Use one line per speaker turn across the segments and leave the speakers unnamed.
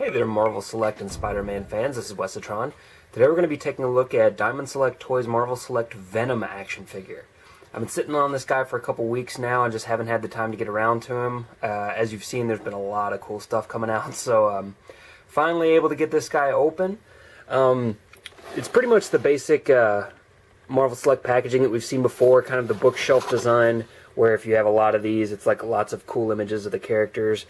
Hey there, Marvel Select and Spider-Man fans. This is Wesatron. Today we're going to be taking a look at Diamond Select Toys Marvel Select Venom action figure. I've been sitting on this guy for a couple weeks now and just haven't had the time to get around to him. As you've seen, there's been a lot of cool stuff coming out, so finally able to get this guy open. It's pretty much the basic Marvel Select packaging that we've seen before, kind of the bookshelf design, where if you have a lot of these, it's like lots of cool images of the characters.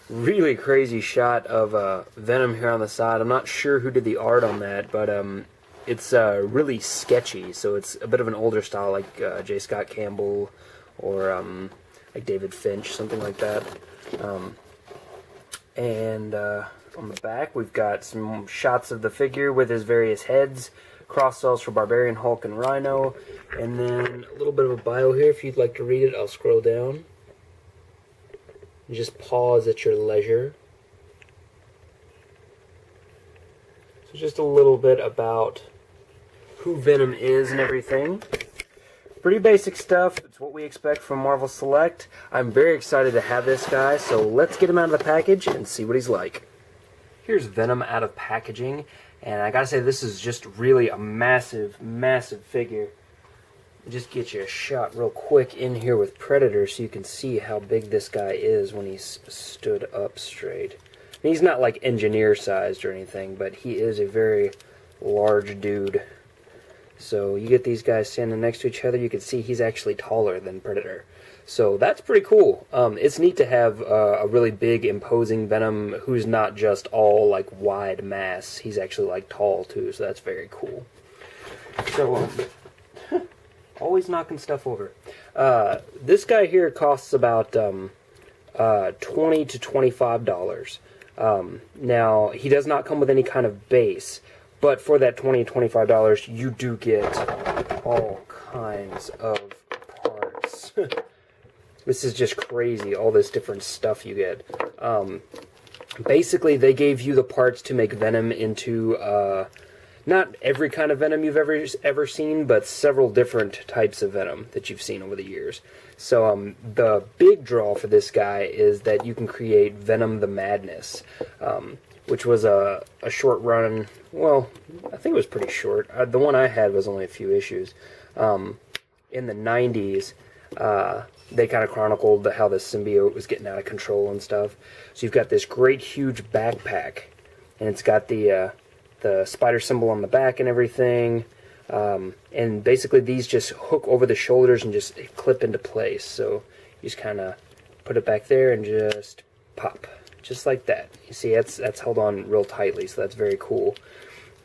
Really crazy shot of Venom here on the side. I'm not sure who did the art on that, but it's really sketchy, so it's a bit of an older style, like J. Scott Campbell or like David Finch, something like that. And on the back, we've got some shots of the figure with his various heads, cross cells for Barbarian, Hulk, and Rhino, and then a little bit of a bio here. If you'd like to read it, I'll scroll down. Just pause at your leisure. So just a little bit about who Venom is and everything. Pretty basic stuff. It's what we expect from Marvel Select. I'm very excited to have this guy, so let's get him out of the package and see what he's like. Here's Venom out of packaging, and I gotta say this is just really a massive, massive figure. Just get you a shot real quick in here with Predator so you can see how big this guy is when he's stood up straight. And he's not like engineer sized or anything, but he is a very large dude. So you get these guys standing next to each other, you can see he's actually taller than Predator. So that's pretty cool. It's neat to have a really big, imposing Venom who's not just all like wide mass. He's actually like tall too, so that's very cool. So always knocking stuff over. This guy here costs about $20 to $25. Now, he does not come with any kind of base, but for that $20 to $25, you do get all kinds of parts. This is just crazy, all this different stuff you get. Basically, they gave you the parts to make Venom into not every kind of Venom you've ever seen, but several different types of Venom that you've seen over the years. So the big draw for this guy is that you can create Venom the Madness, which was a short run. Well, I think it was pretty short. The one I had was only a few issues. In the 90s, they kind of chronicled how the symbiote was getting out of control and stuff. So you've got this great huge backpack, and it's got the spider symbol on the back and everything, and basically these just hook over the shoulders and just clip into place. So you just kind of put it back there and just pop, just like that. You see, that's held on real tightly, so that's very cool.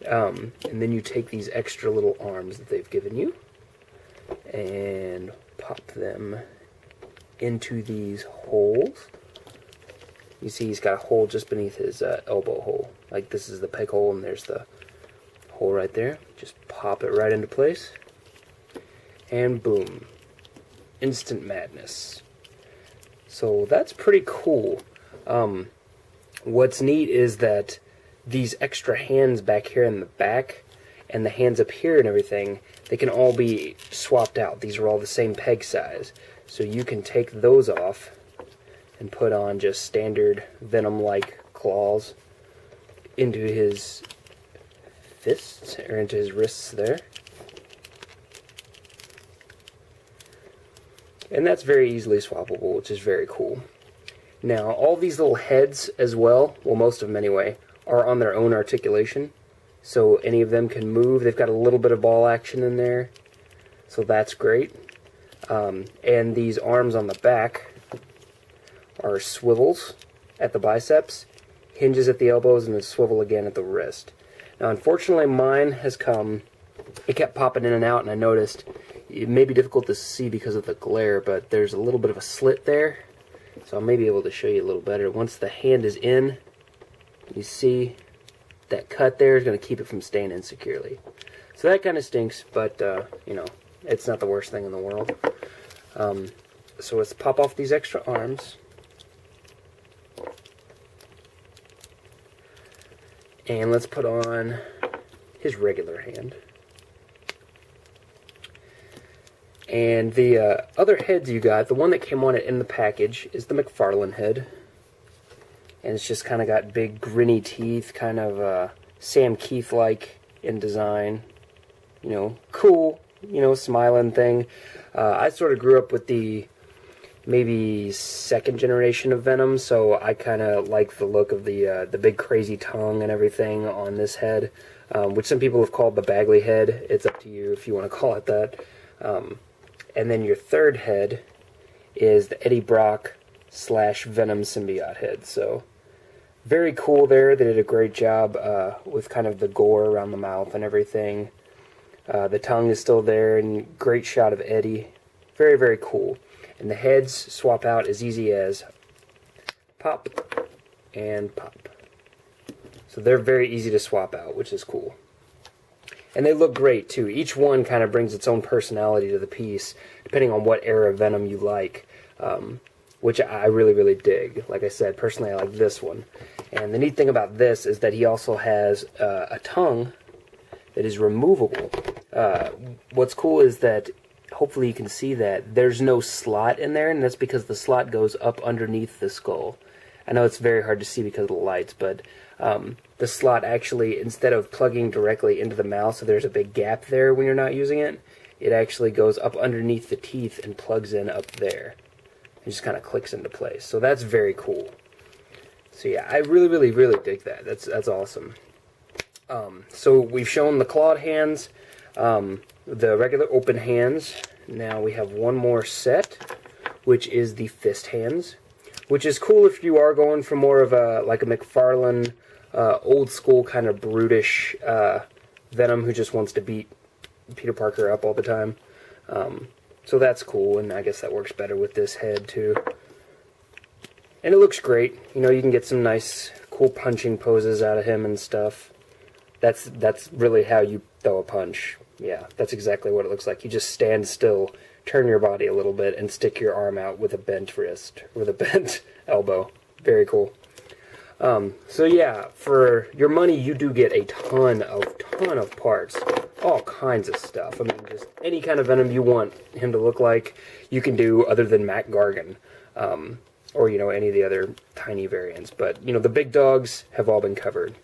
And then you take these extra little arms that they've given you and pop them into these holes. You see he's got a hole just beneath his elbow hole. Like this is the peg hole and there's the hole right there. Just pop it right into place. And boom. Instant madness. So that's pretty cool. What's neat is that these extra hands back here in the back and the hands up here and everything, they can all be swapped out. These are all the same peg size. So you can take those off and put on just standard Venom-like claws into his fists, or into his wrists there. And that's very easily swappable, which is very cool. Now, all these little heads as well, most of them anyway, are on their own articulation. So any of them can move. They've got a little bit of ball action in there. So that's great. And these arms on the back are swivels at the biceps, hinges at the elbows, and a swivel again at the wrist. Now, unfortunately, mine has come, it kept popping in and out, and I noticed it may be difficult to see because of the glare, but there's a little bit of a slit there, so I may be able to show you a little better. Once the hand is in, you see that cut there is going to keep it from staying in securely. So that kind of stinks, but, you know, it's not the worst thing in the world. So let's pop off these extra arms. And let's put on his regular hand. And the other heads you got, the one that came on it in the package, is the McFarlane head. and it's just kind of got big grinny teeth, kind of Sam Keith-like in design. You know, cool, you know, smiling thing. I sort of grew up with the maybe second generation of Venom, so I kind of like the look of the big crazy tongue and everything on this head, which some people have called the Bagley head. It's up to you if you want to call it that. And then your third head is the Eddie Brock / Venom symbiote head. So very cool there. They did a great job with kind of the gore around the mouth and everything. The tongue is still there, and great shot of Eddie. Very, very cool. And the heads swap out as easy as pop and pop. So they're very easy to swap out, which is cool. And they look great, too. Each one kind of brings its own personality to the piece, depending on what era of Venom you like, which I really, really dig. Like I said, personally, I like this one. And the neat thing about this is that he also has a tongue that is removable. What's cool is that, hopefully you can see that, there's no slot in there, and that's because the slot goes up underneath the skull. I know it's very hard to see because of the lights, but the slot actually, instead of plugging directly into the mouth, so there's a big gap there when you're not using it, it actually goes up underneath the teeth and plugs in up there. It just kind of clicks into place. So that's very cool. So yeah, I really, really, really dig that. That's awesome. So we've shown the clawed hands, the regular open hands. Now we have one more set, which is the fist hands, which is cool if you are going for more of a McFarlane, old school kind of brutish Venom who just wants to beat Peter Parker up all the time. So that's cool, and I guess that works better with this head too. And it looks great. You know, you can get some nice, cool punching poses out of him and stuff. That's really how you throw a punch. Yeah, that's exactly what it looks like. You just stand still, turn your body a little bit, and stick your arm out with a bent wrist, with a bent elbow. Very cool. So yeah, for your money, you do get a ton of parts. All kinds of stuff. I mean, just any kind of Venom you want him to look like, you can do other than Mac Gargan. Or, you know, any of the other tiny variants. But, you know, the big dogs have all been covered.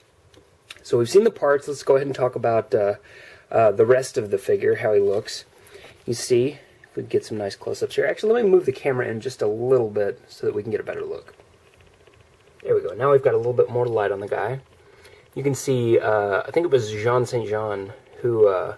So we've seen the parts. Let's go ahead and talk about the rest of the figure, how he looks. You see, if we can get some nice close-ups here. Actually, let me move the camera in just a little bit so that we can get a better look. There we go. Now we've got a little bit more light on the guy. You can see, I think it was Jean St. Jean who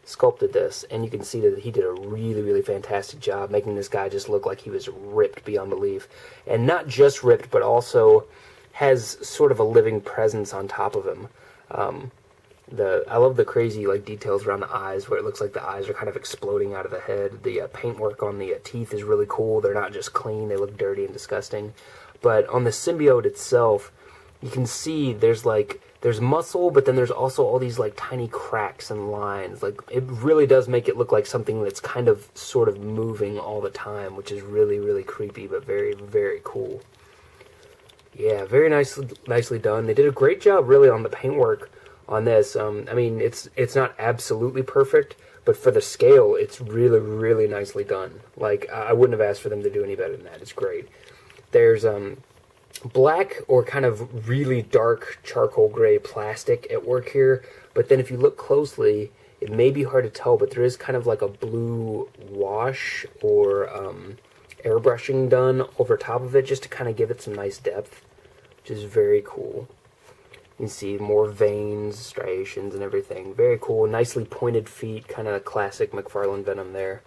sculpted this, and you can see that he did a really, really fantastic job making this guy just look like he was ripped beyond belief. And not just ripped, but also has sort of a living presence on top of him. I love the crazy details around the eyes, where it looks like the eyes are kind of exploding out of the head. The paintwork on the teeth is really cool. They're not just clean, they look dirty and disgusting. But on the symbiote itself, you can see there's muscle, but then there's also all these tiny cracks and lines. It really does make it look like something that's kind of sort of moving all the time, which is really, really creepy, but very, very cool. Yeah, very nicely done. They did a great job really on the paintwork on this. I mean, it's not absolutely perfect, but for the scale, it's really, really nicely done. I wouldn't have asked for them to do any better than that. It's great. There's black or kind of really dark charcoal gray plastic at work here, but then if you look closely, it may be hard to tell, but there is kind of a blue wash or airbrushing done over top of it just to kind of give it some nice depth, which is very cool. You can see more veins, striations, and everything. Very cool. Nicely pointed feet, kind of classic McFarlane Venom there.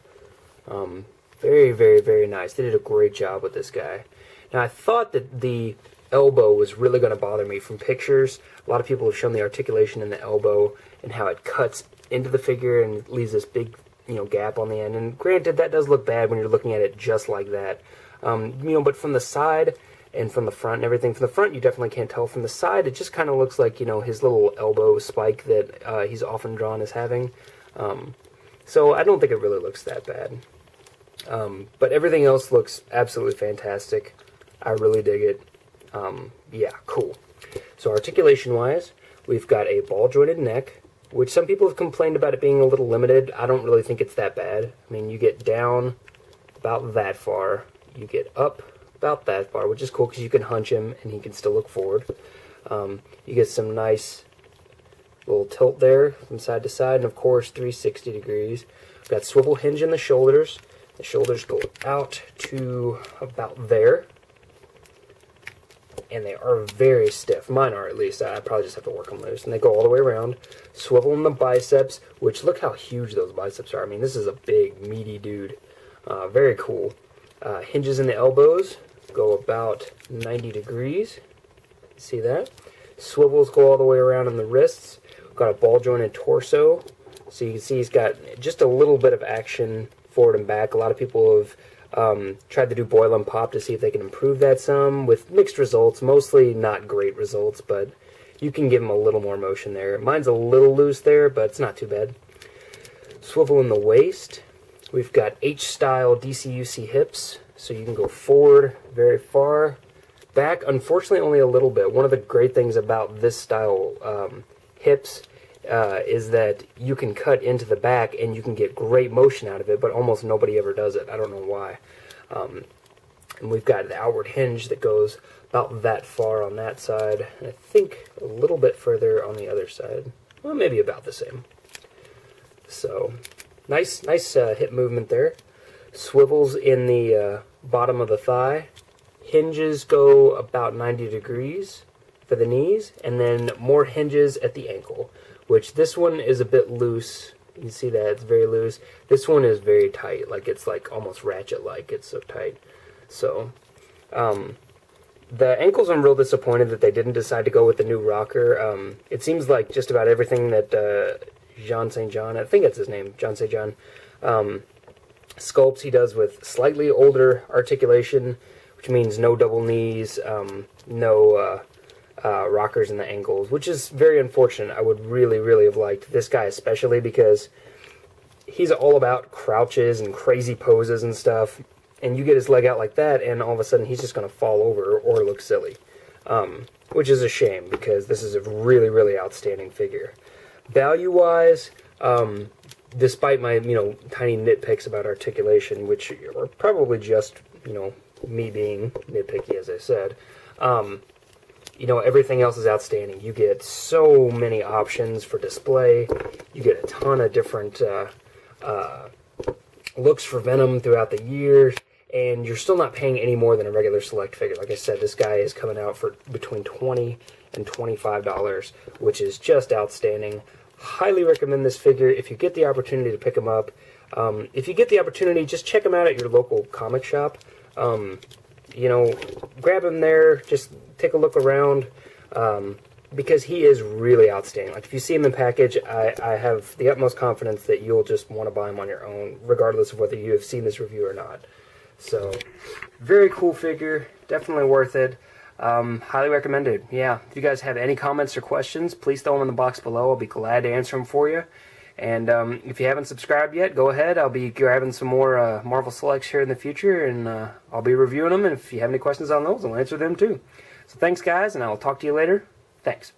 Very, very, very nice. They did a great job with this guy. Now, I thought that the elbow was really going to bother me from pictures. A lot of people have shown the articulation in the elbow and how it cuts into the figure and leaves this big, gap on the end. And granted, that does look bad when you're looking at it just like that. But from the side and from the front and everything, from the front you definitely can't tell. From the side, it just kind of looks like, his little elbow spike that he's often drawn as having. So I don't think it really looks that bad. But everything else looks absolutely fantastic. I really dig it. Yeah, cool. So articulation-wise, we've got a ball-jointed neck, which some people have complained about it being a little limited. I don't really think it's that bad. I mean, you get down about that far. You get up about that far, which is cool because you can hunch him and he can still look forward. You get some nice little tilt there from side to side, and of course 360 degrees. We've got swivel hinge in the shoulders. The shoulders go out to about there, and they are very stiff. Mine are, at least. I probably just have to work them loose. And they go all the way around. Swivel in the biceps, which look how huge those biceps are. I mean, this is a big, meaty dude. Very cool. Hinges in the elbows go about 90 degrees. See that? Swivels go all the way around in the wrists. Got a ball jointed torso. So you can see he's got just a little bit of action forward and back. A lot of people have tried to do boil and pop to see if they can improve that some, with mixed results. Mostly not great results, but you can give him a little more motion there. Mine's a little loose there, but it's not too bad. Swivel in the waist. We've got H-style DCUC hips, so you can go forward very far. Back, unfortunately, only a little bit. One of the great things about this style hips is that you can cut into the back and you can get great motion out of it, but almost nobody ever does it. I don't know why. And we've got the outward hinge that goes about that far on that side, and I think a little bit further on the other side. Well, maybe about the same. So, nice hip movement there. Swivels in the bottom of the thigh. Hinges go about 90 degrees for the knees, and then more hinges at the ankle, which this one is a bit loose. You can see that it's very loose. This one is very tight, like it's like almost ratchet-like. It's so tight. So, the ankles, I'm real disappointed that they didn't decide to go with the new rocker. It seems like just about everything that Jean St. John, I think that's his name, John St. John, sculpts he does with slightly older articulation, which means no double knees, no rockers in the ankles, which is very unfortunate. I would really have liked this guy especially, because he's all about crouches and crazy poses and stuff, and you get his leg out like that and all of a sudden he's just going to fall over or look silly, which is a shame because this is a really outstanding figure. Value-wise, despite my tiny nitpicks about articulation, which are probably just me being nitpicky, as I said, everything else is outstanding. You get so many options for display. You get a ton of different looks for Venom throughout the years, and you're still not paying any more than a regular Select figure. Like I said, this guy is coming out for between $20 and $25, which is just outstanding. Highly recommend this figure if you get the opportunity to pick him up. If you get the opportunity, just check him out at your local comic shop. Grab him there, just take a look around, because he is really outstanding. Like, if you see him in package, I have the utmost confidence that you'll just want to buy him on your own, regardless of whether you have seen this review or not. So, very cool figure, definitely worth it. Highly recommended. Yeah, if you guys have any comments or questions, please throw them in the box below. I'll be glad to answer them for you. And if you haven't subscribed yet, go ahead. I'll be grabbing some more Marvel Selects here in the future, and I'll be reviewing them. And if you have any questions on those, I'll answer them too. So thanks, guys, and I'll talk to you later. Thanks.